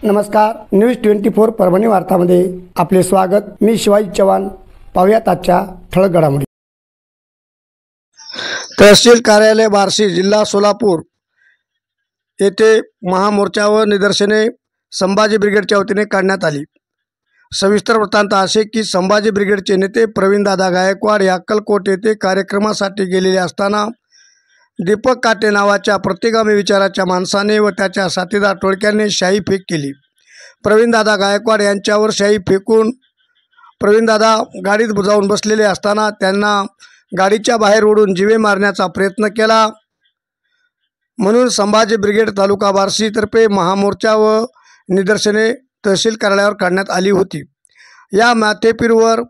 नमस्कार, न्यूज 24 परभणी वार्तामध्ये आपले स्वागत। मी शिवाजी चव्हाण। पाहूयात आजच्या ठळक घडामोडी। तहसील कार्यालय बार्शी, जिल्हा सोलापूर येथे महामोर्चा व निदर्शने संभाजी ब्रिगेडच्या वतीने काढण्यात आली। सविस्तर वृत्तांत असे की संभाजी ब्रिगेडचे नेते प्रवीणदादा गायकवाड या अक्कलकोट येथे कार्यक्रमासाठी गेलेले असताना दीपक काटे नावाच्या प्रतिगामी विचाराच्या माणसाने व त्याच्या साथीदार टोळक्याने शाई फेक केली। प्रवीणदादा गायकवाड यांच्यावर शाई फेकून प्रवीणदादा गाडीत जाऊन बसलेले असताना त्यांना गाडीच्या बाहेर ओढून जीवे मारण्याचा प्रयत्न केला। म्हणून संभाजी ब्रिगेड तालुका बार्शी तर्फे महामोर्चा व निदर्शने तहसील कार्यालयावर काढण्यात आली होती। या माथेफिरूवर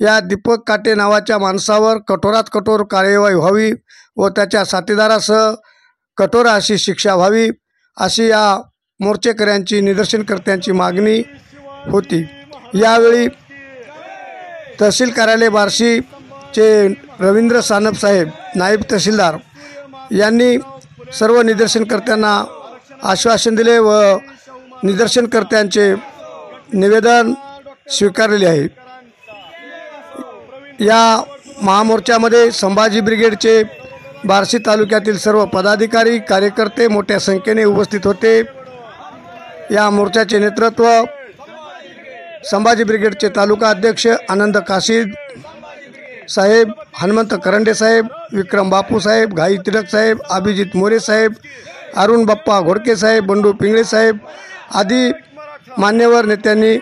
या दीपक काटे नावाच्या माणसावर कठोरात कठोर कार्यवाही व्हावी व त्याच्या साथीदारासह कठोर अशी शिक्षा व्हावी अशी या मोर्चेकऱ्यांची निदर्शनकर्त्यांची मागणी होती। यावेळी तहसील कार्यालय बार्शीचे रवींद्र सानप साहेब, नायब तहसीलदार यांनी सर्व निदर्शनकर्त्यांना आश्वासन दिले व निदर्शनकर्त्यांचे निवेदन स्वीकारलेले आहे। या महामोर्चामध्ये संभाजी ब्रिगेडचे बार्शी तालुक्यातील सर्व पदाधिकारी कार्यकर्ते मोठ्या संख्येने उपस्थित होते। या मोर्चाचे नेतृत्व संभाजी ब्रिगेडचे तालुका अध्यक्ष आनंद काशीद साहेब, हनुमंत करंडे साहेब, विक्रम बापू साहेब, घाई तिलक साहेब, अभिजित मोरे साहेब, अरुण बाप्पा घोडके साहेब, बंडू पिंगळे साहेब आदी मान्यवर नेत्यांनी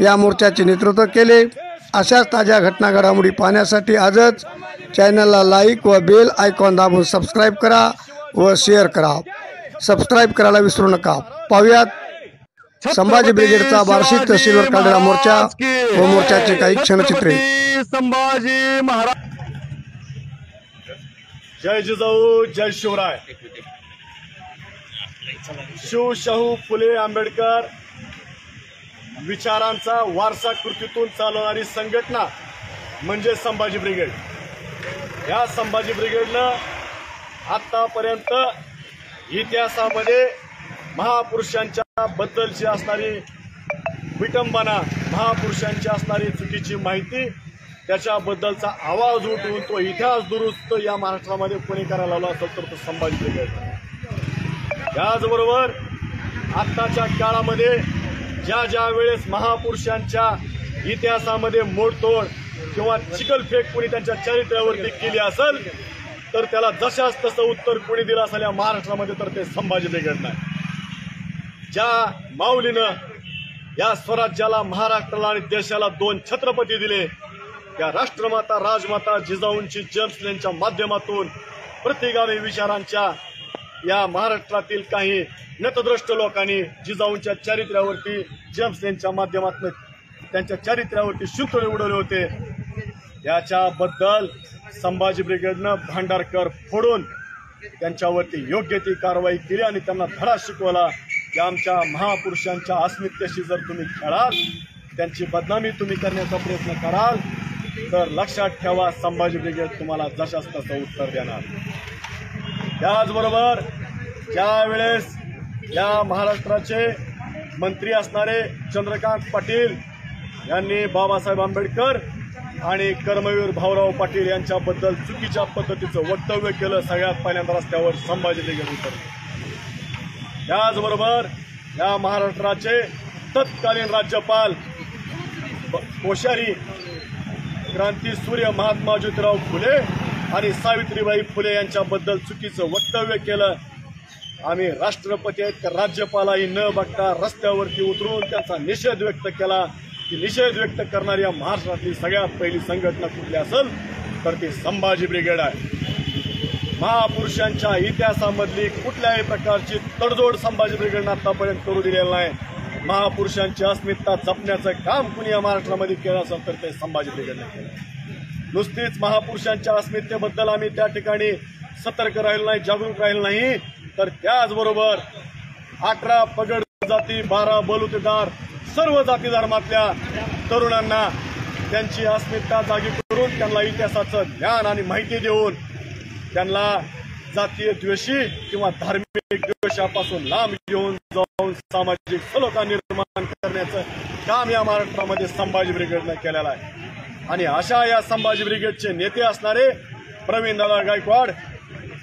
या मोर्चाचे नेतृत्व केले। अशाच ताज्या घटना घडामोडी पाहण्यासाठी आजच चॅनलला लाईक व बेल आयकॉन दाबून सबस्क्राईब करा व शेअर करा। सबस्क्राईब करायला विसरू नका। पाहूयात संभाजी ब्रिगेडचा बार्शी तहसीलवर काढलेला मोर्चा व मोर्चाचे काही क्षणचित्रे। संभाजी महाराज, जय जिजाऊ, जय शिवराय। शिवशाहू फुले आंबेडकर विचारांचा वारसा कृतीतून चालवणारी संघटना म्हणजे संभाजी ब्रिगेड। या संभाजी ब्रिगेडनं आतापर्यंत इतिहासामध्ये महापुरुषांच्या बद्दलची असणारी विटंबना, महापुरुषांची असणारी चुकीची माहिती, त्याच्याबद्दलचा आवाज उठवून तो इतिहास दुरुस्त या महाराष्ट्रामध्ये कोणी करायला लावला असेल तर तो संभाजी ब्रिगेड। याचबरोबर आत्ताच्या काळामध्ये ज्या वेळेस महापुरुषांच्या इतिहासामध्ये मोडतोड किंवा चिखलफेक कोणी त्यांच्या चरित्रावरती केली असेल तर त्याला जशाच तसं उत्तर कोणी दिलं असेल या महाराष्ट्रामध्ये तर ते संभाजी ब्रिगेड नाही। ज्या माऊलीनं या स्वराज्याला, महाराष्ट्राला आणि देशाला 2 छत्रपती दिले, त्या राष्ट्रमाता राजमाता जिजाऊंची जन्मस्थळांच्या माध्यमातून प्रतिगामी विचारांच्या या महाराष्ट्रातील काही नतद्रष्ट लोकांनी जिजाऊंच्या चरित्रावरती जन्मस्थळांच्या माध्यमातून त्यांच्या चरित्रावरती शिंतोडे उडवले होते। याच्याबद्दल संभाजी ब्रिगेडनं भांडारकर फोडून त्यांच्यावरती योग्य ती कारवाई केली आणि त्यांना धडा शिकवला की आमच्या महापुरुषांच्या अस्मितेशी जर तुम्ही खेळाल, त्यांची बदनामी तुम्ही करण्याचा प्रयत्न कराल तर लक्षात ठेवा संभाजी ब्रिगेड तुम्हाला जशास तसं उत्तर देणार। त्याचबरोबर ज्या वेळेस या महाराष्ट्राचे मंत्री असणारे चंद्रकांत पाटील यांनी बाबासाहेब आंबेडकर आणि कर्मवीर भाऊराव पाटील यांच्याबद्दल चुकीच्या पद्धतीचं वक्तव्य केलं, सगळ्यात पहिल्यांदा रस्त्यावर संभाजी ब्रिगेड उतरले। त्याचबरोबर या महाराष्ट्राचे तत्कालीन राज्यपाल कोश्यारी, क्रांतीसूर्य महात्मा ज्योतिराव फुले आणि सावित्रीबाई फुले यांच्याबद्दल चुकीचं वक्तव्य केलं। आम्ही राष्ट्रपती आहेत का राज्यपालाही न बघता रस्त्यावरती उतरून त्यांचा निषेध व्यक्त केला। की निषेध व्यक्त करणारी या महाराष्ट्रातली सगळ्यात पहिली संघटना कुठली असेल तर ती संभाजी ब्रिगेड आहे। महापुरुषांच्या इतिहासामधली कुठल्याही प्रकारची तडजोड संभाजी ब्रिगेडनं आतापर्यंत करू दिलेलं नाही। महापुरुषांची अस्मिता जपण्याचं काम कुणी या महाराष्ट्रामध्ये केलं असेल तर ते संभाजी ब्रिगेडनं केलं। नुसतीच महापुरुषांच्या अस्मितेबद्दल आम्ही त्या ठिकाणी सतर्क राहिलो नाही, जागरूक राहिलो नाही, तर त्याचबरोबर 18 पगड जाती, 12 बलुतेदार सर्व जाती धर्मातल्या तरुणांना त्यांची अस्मिता जागी करून त्यांना इतिहासाचं ज्ञान आणि माहिती देऊन त्यांना जातीय द्वेषी किंवा धार्मिक द्वेषापासून लांब घेऊन जाऊन सामाजिक सलोखा निर्माण करण्याचं काम या महाराष्ट्रामध्ये संभाजी ब्रिगेडनं केलेलं आहे। आणि अशा या संभाजी ब्रिगेडचे नेते असणारे प्रवीणदादा गायकवाड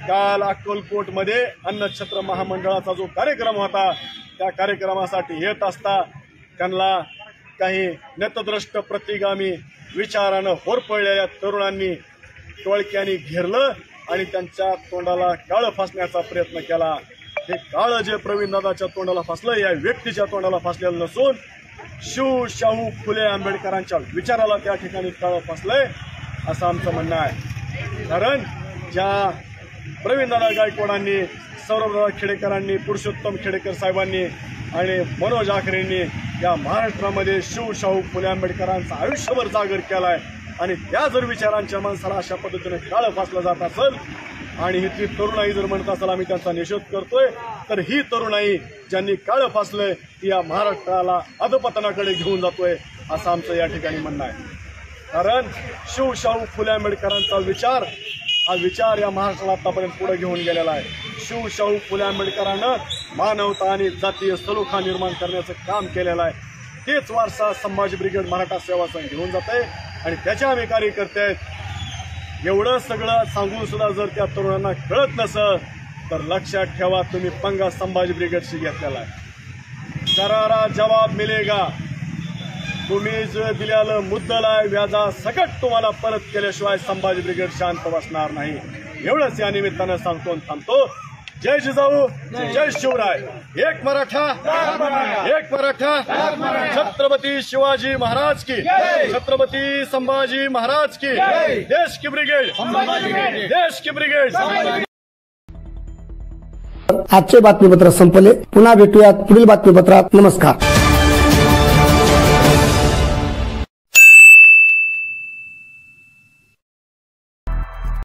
काल अक्कलकोटमध्ये अन्नछत्र महामंडळाचा जो कार्यक्रम होता त्या कार्यक्रमासाठी येत असता त्यांना काही नेतद्रष्ट प्रतिगामी विचारानं होरपळलेल्या तरुणांनी टोळक्याने घेरलं आणि त्यांच्या तोंडाला काळं फासण्याचा प्रयत्न केला। हे काळं जे प्रवीणदादाच्या तोंडाला फासलं या व्यक्तीच्या तोंडाला फासलेलं नसून शाहू फुले आंबेडकरांच्या विचाराला त्या ठिकाणी काळं फासलंय असं आमचं म्हणणं आहे। कारण ज्या प्रवीणदादा गायकवाडांनी, सौरभदादा खेडेकरांनी, पुरुषोत्तम खेडेकर साहेबांनी आणि मनोज आखरेंनी या महाराष्ट्रामध्ये शाहू फुले आंबेडकरांचं आयुष्यभर जागर केलाय आणि त्या जर विचारांच्या माणसाला अशा पद्धतीने काळं फासलं जात असेल आणि ही ती तरुणाई जर म्हणत असेल आम्ही त्यांचा निषेध करतोय, तर ही तरुणाई ज्यांनी काळं फासलंय ती या महाराष्ट्राला अधपतनाकडे घेऊन जातोय असं आमचं या ठिकाणी म्हणणं आहे। कारण शाहू फुले आंबेडकरांचा विचार हा विचार या महाराष्ट्राला आतापर्यंत पुढे घेऊन गेलेला आहे। शाहू फुले आंबेडकरांना मानवता आणि जातीय सलोखा निर्माण करण्याचं काम केलेलं आहे। तेच वारसा संभाजी ब्रिगेड मराठा सेवा संघ घेऊन जात आहे आणि त्याचे आम्ही कार्यकर्ते आहेत। एवढं सगळं सांगून सुद्धा जर त्या तरुणांना कळत नसेल तर लक्षात ठेवा, तुम्ही पंगा संभाजी ब्रिगेडशी घेतलेला आहे। करारा जवाब मिलेगा। तुम्ही जे दिलेलं मुद्दल आहे व्याजा सकट तुम्हाला परत केल्याशिवाय संभाजी ब्रिगेड शांत बसणार नाही, एवढंच या निमित्तानं सांगतो आणि थांबतो। जय जिजाऊ, जय शिवराय, एक मराठा, एक मराठा, छत्रपती शिवाजी महाराज की, छत्रपती संभाजी महाराज की, देश की ब्रिगेड, देश की ब्रिगेड। आजचे बातमीपत्र संपले। पुन्हा भेटूयात पुढील बातमीपत्रात। नमस्कार।